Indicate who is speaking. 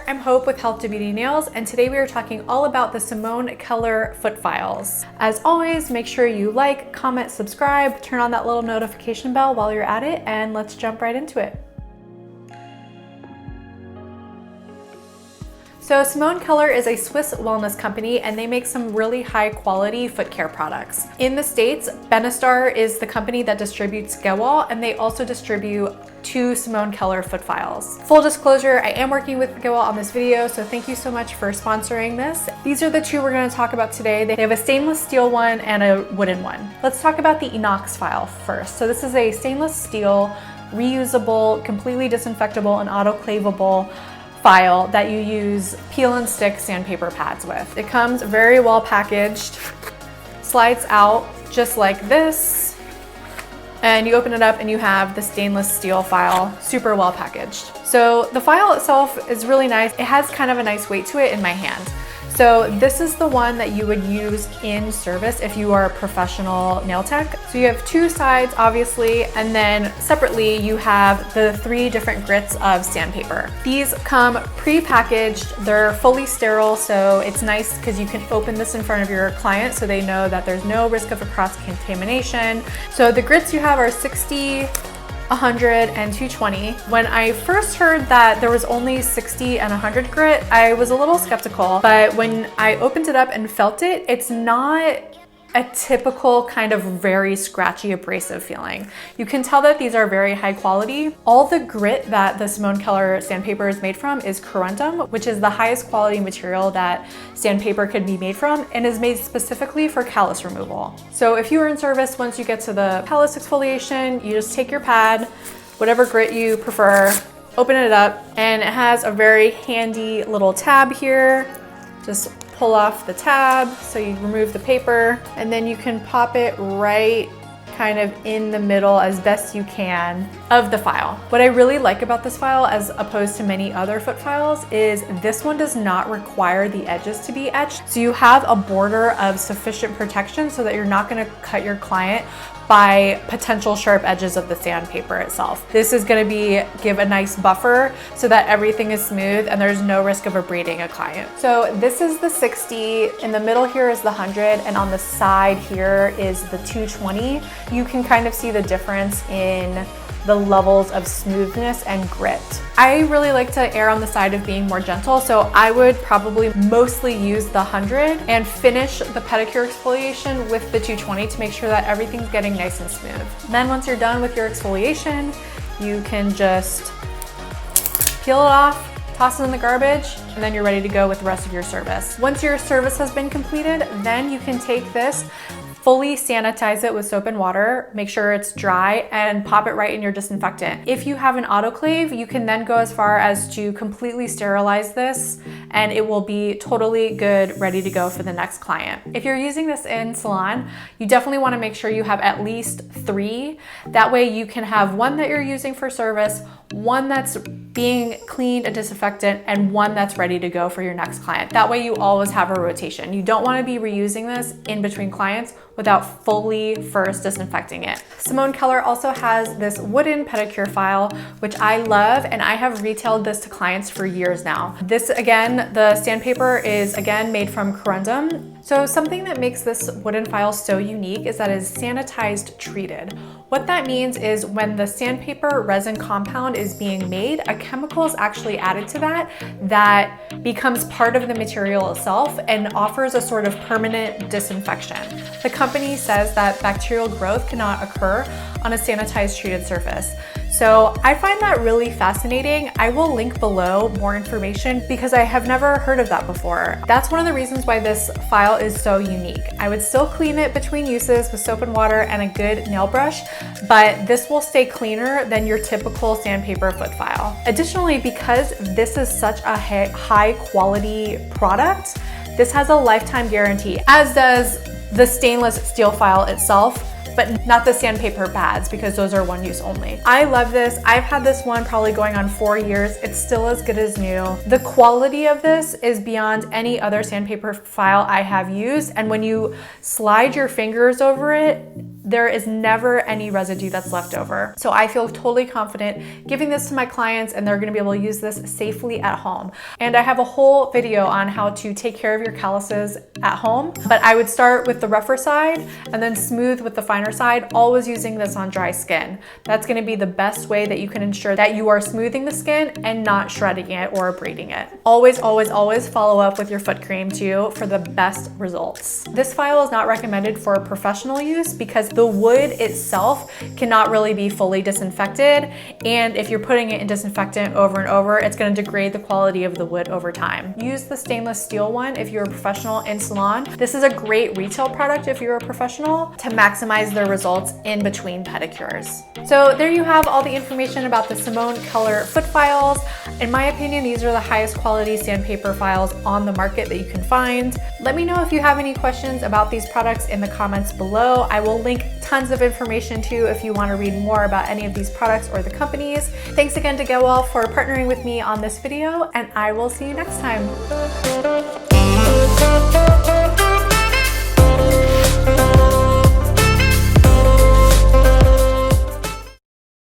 Speaker 1: there, I'm Hope with Health to Beauty Nails, and today we are talking all about the Simon Keller Foot Files. As always, make sure you like, comment, subscribe, turn on that little notification bell while you're at it, and let's jump right into it. So Simon Keller is a Swiss wellness company, and they make some really high quality foot care products. In the States, Benistar is the company that distributes Gewall, and they also distribute 2 Simon Keller Foot Files. Full disclosure, I am working with Gewall on this video, so thank you so much for sponsoring this. These are the 2 we're going to talk about today. They have a stainless steel one and a wooden one. Let's talk about the Inox file first. So this is a stainless steel, reusable, completely disinfectable and autoclavable file that you use peel and stick sandpaper pads with. It comes very well packaged, slides out just like this, and you open it up and you have the stainless steel file, super well packaged. So the file itself is really nice. It has kind of a nice weight to it in my hand. So this is the one that you would use in service if you are a professional nail tech. So you have 2 sides, obviously, and then separately you have the 3 different grits of sandpaper. These come pre-packaged, they're fully sterile, so it's nice because you can open this in front of your client so they know that there's no risk of a cross-contamination. So the grits you have are 60, 100 and 220. When I first heard that there was only 60 and 100 grit, I was a little skeptical, but when I opened it up and felt it, it's not a typical kind of very scratchy abrasive feeling. You can tell that these are very high quality. All the grit that the Simon Keller sandpaper is made from is corundum, which is the highest quality material that sandpaper could be made from and is made specifically for callus removal. So if you are in service, once you get to the callus exfoliation, you just take your pad, whatever grit you prefer, open it up, and it has a very handy little tab here. Just pull off the tab so you remove the paper, and then you can pop it right kind of in the middle as best you can of the file. What I really like about this file as opposed to many other foot files is this one does not require the edges to be etched. So you have a border of sufficient protection so that you're not going to cut your client by potential sharp edges of the sandpaper itself. This is going to give a nice buffer so that everything is smooth and there's no risk of abrading a client. So this is the 60, in the middle here is the 100, and on the side here is the 220. You can kind of see the difference in the levels of smoothness and grit. I really like to err on the side of being more gentle, so I would probably mostly use the 100 and finish the pedicure exfoliation with the 220 to make sure that everything's getting nice and smooth. Then once you're done with your exfoliation, you can just peel it off, toss it in the garbage, and then you're ready to go with the rest of your service. Once your service has been completed, then you can take this, fully sanitize it with soap and water, make sure it's dry, and pop it right in your disinfectant. If you have an autoclave, you can then go as far as to completely sterilize this, and it will be totally good, ready to go for the next client. If you're using this in salon, you definitely want to make sure you have at least 3. That way you can have one that you're using for service, one that's being cleaned and disinfectant, and one that's ready to go for your next client. That way you always have a rotation. You don't want to be reusing this in between clients without fully first disinfecting it. Simon Keller also has this wooden pedicure file, which I love, and I have retailed this to clients for years now. This, again, the sandpaper is again made from corundum. So something that makes this wooden file so unique is that it is sanitized treated. What that means is when the sandpaper resin compound is being made, a chemical is actually added to that becomes part of the material itself and offers a sort of permanent disinfection. The company says that bacterial growth cannot occur on a sanitized treated surface. So I find that really fascinating. I will link below more information because I have never heard of that before. That's one of the reasons why this file is so unique. I would still clean it between uses with soap and water and a good nail brush, but this will stay cleaner than your typical sandpaper foot file. Additionally, because this is such a high quality product, this has a lifetime guarantee, as does the stainless steel file itself, but not the sandpaper pads because those are one use only. I love this. I've had this one probably going on 4 years. It's still as good as new. The quality of this is beyond any other sandpaper file I have used. And when you slide your fingers over it, there is never any residue that's left over. So I feel totally confident giving this to my clients, and they're gonna be able to use this safely at home. And I have a whole video on how to take care of your calluses at home, but I would start with the rougher side and then smooth with the finer side, always using this on dry skin. That's gonna be the best way that you can ensure that you are smoothing the skin and not shredding it or abrading it. Always, always, always follow up with your foot cream too for the best results. This file is not recommended for professional use because the wood itself cannot really be fully disinfected, and if you're putting it in disinfectant over and over, it's going to degrade the quality of the wood over time. Use the stainless steel one if you're a professional in salon. This is a great retail product if you're a professional to maximize their results in between pedicures. So there you have all the information about the Simon Keller Foot Files. In my opinion, these are the highest quality sandpaper files on the market that you can find. Let me know if you have any questions about these products in the comments below. I will link tons of information too if you want to read more about any of these products or the companies. Thanks again to GetWell for partnering with me on this video, and I will see you next time.